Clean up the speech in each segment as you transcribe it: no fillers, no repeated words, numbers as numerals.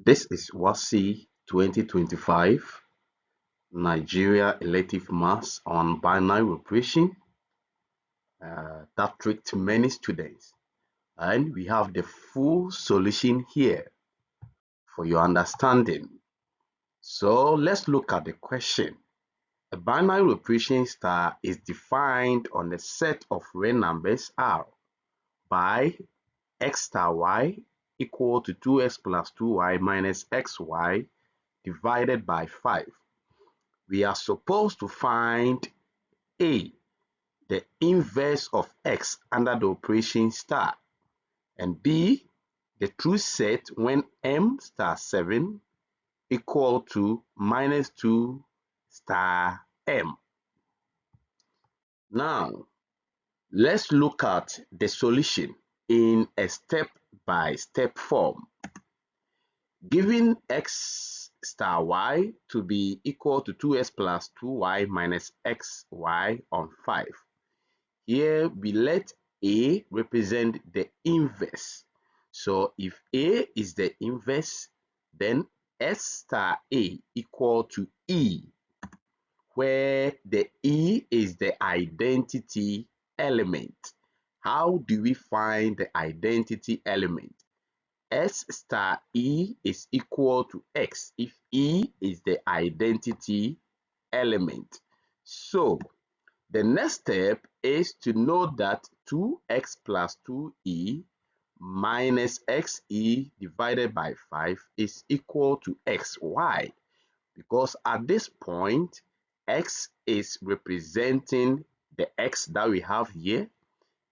This is Wassce 2025 Nigeria Elective Math on binary operation that tricked many students, and we have the full solution here for your understanding. So let's look at the question. A binary operation star is defined on a set of real numbers R by x star y equal to 2x plus 2y minus xy divided by 5. We are supposed to find A, the inverse of x under the operation star, and B, the true set when m star 7 equal to minus 2 star m. Now, let's look at the solution in a step-by-step form. Given x star y to be equal to 2x plus 2y minus xy on 5. Here we let A represent the inverse. So if A is the inverse, then S star A equal to E, where the E is the identity element. How do we find the identity element? S star E is equal to X if E is the identity element. So the next step is to know that 2x plus 2e minus xe divided by 5 is equal to xy, because at this point x is representing the x that we have here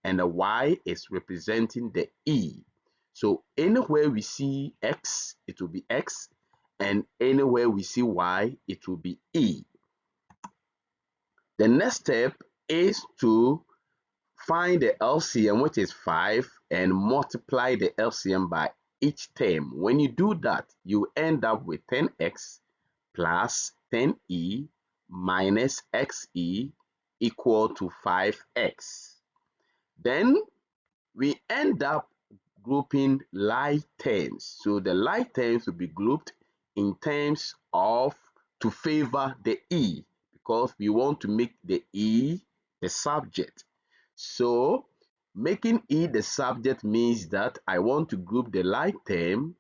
and the y is representing the e. So anywhere we see x, it will be x, and anywhere we see y, it will be e. The next step is to find the LCM, which is 5, and multiply the LCM by each term. When you do that, you end up with 10x plus 10e minus xe equal to 5x. Then we end up grouping like terms. So the like terms will be grouped in terms of to favor the e, because we want to make the e the subject. So making E the subject means that I want to group the like term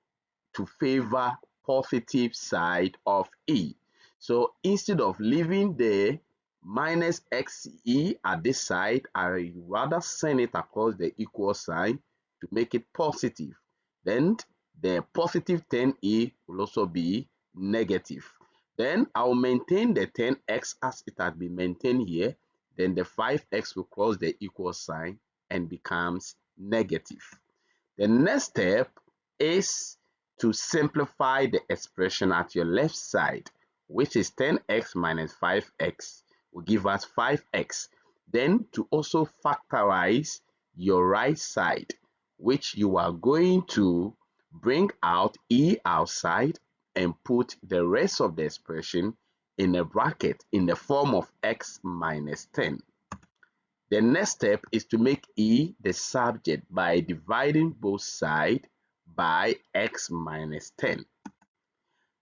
to favor positive side of E. So instead of leaving the minus xe at this side, I rather send it across the equal sign to make it positive. Then the positive 10e will also be negative. Then I'll maintain the 10x as it has been maintained here. Then the 5x will cross the equal sign and becomes negative. The next step is to simplify the expression at your left side, which is 10x minus 5x will give us 5x. Then to also factorize your right side, which you are going to bring out e outside and put the rest of the expression in a bracket in the form of x minus 10. The next step is to make e the subject by dividing both sides by x minus 10.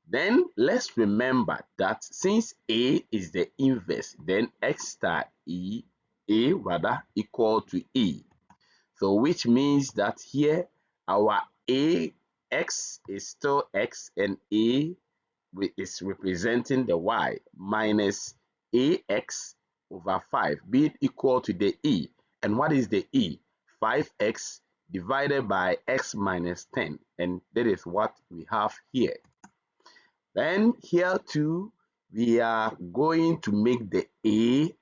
Then let's remember that since a is the inverse, then x star a rather equal to e. So which means that here our x is still x and a is representing the y minus ax over 5, being equal to the e. And what is the e? 5x divided by x minus 10. And that is what we have here. Then here too, we are going to make the a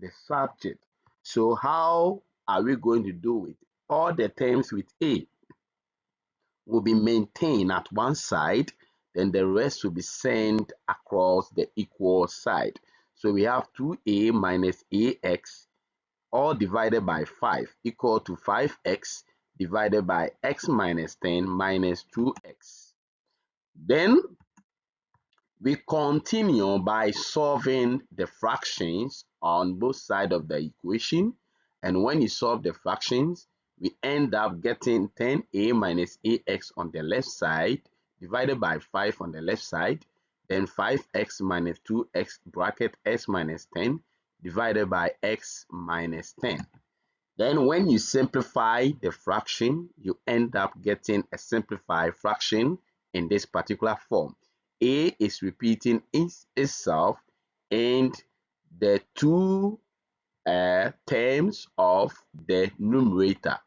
the subject. So how are we going to do it? All the terms with a will be maintained at one side, then the rest will be sent across the equal side. So we have 2a minus ax all divided by 5 equal to 5x divided by x minus 10 minus 2x. Then we continue by solving the fractions on both sides of the equation, and when you solve the fractions, we end up getting 10a minus ax on the left side divided by 5 on the left side, then 5x minus 2x bracket x minus 10 divided by x minus 10. Then when you simplify the fraction, you end up getting a simplified fraction in this particular form. A is repeating itself and the two terms of the numerator.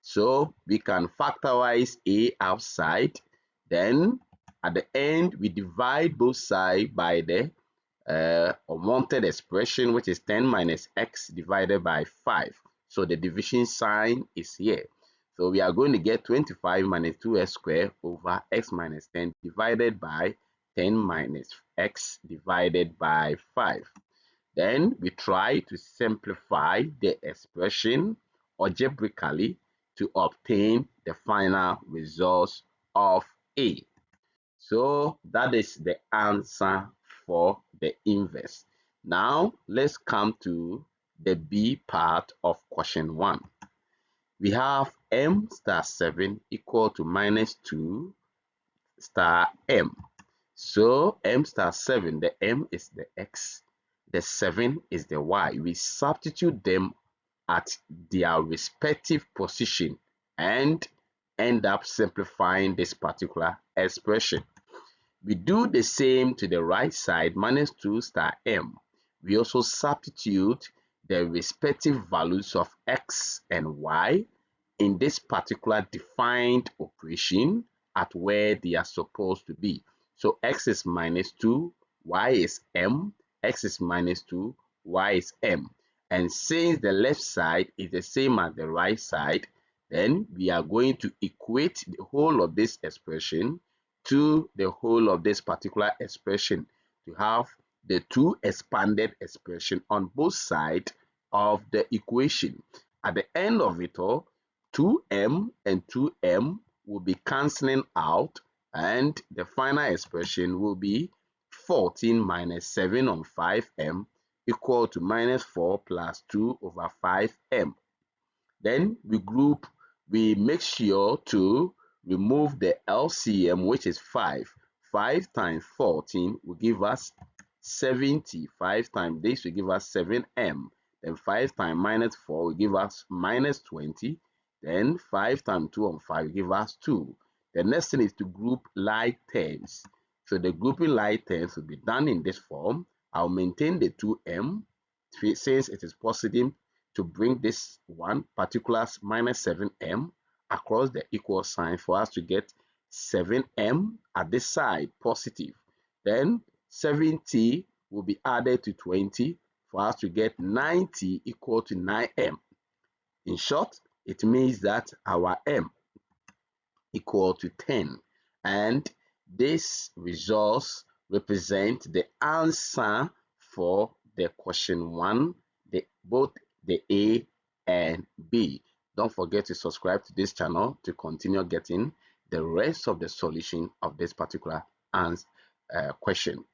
So we can factorize A outside. Then at the end, we divide both sides by the unwanted expression, which is 10 minus x divided by 5. So the division sign is here. So we are going to get 25 minus 2x squared over x minus 10 divided by 10 minus x divided by 5. Then we try to simplify the expression algebraically to obtain the final results of A. So that is the answer for the inverse. Now let's come to the B part of question 1. We have m star 7 equal to minus 2 star m. So m star 7, the m is the x, the 7 is the y. We substitute them at their respective position and end up simplifying this particular expression. We do the same to the right side, minus 2 star m. We also substitute the respective values of x and y in this particular defined operation at where they are supposed to be. So x is minus 2, y is m, x is minus 2, y is m. And since the left side is the same as the right side, then we are going to equate the whole of this expression to the whole of this particular expression to have the two expanded expression on both sides of the equation. At the end of it all, 2m and 2m will be cancelling out, and the final expression will be 14 minus 7 on 5m equal to minus 4 plus 2 over 5m. Then we make sure to remove the LCM, which is 5. 5 times 14 will give us 70. 5 times this will give us 7m. Then 5 times minus 4 will give us minus 20. Then 5 times 2 on 5 will give us 2. The next thing is to group like terms. So the grouping like terms will be done in this form. I'll maintain the 2m since it is positive to bring this one particular minus 7m across the equal sign for us to get 7m at this side positive. Then 70 will be added to 20 for us to get 90 equal to 9m. In short, it means that our m equal to 10, and this results represent the answer for the question 1, both the A and B. Don't forget to subscribe to this channel to continue getting the rest of the solution of this particular question.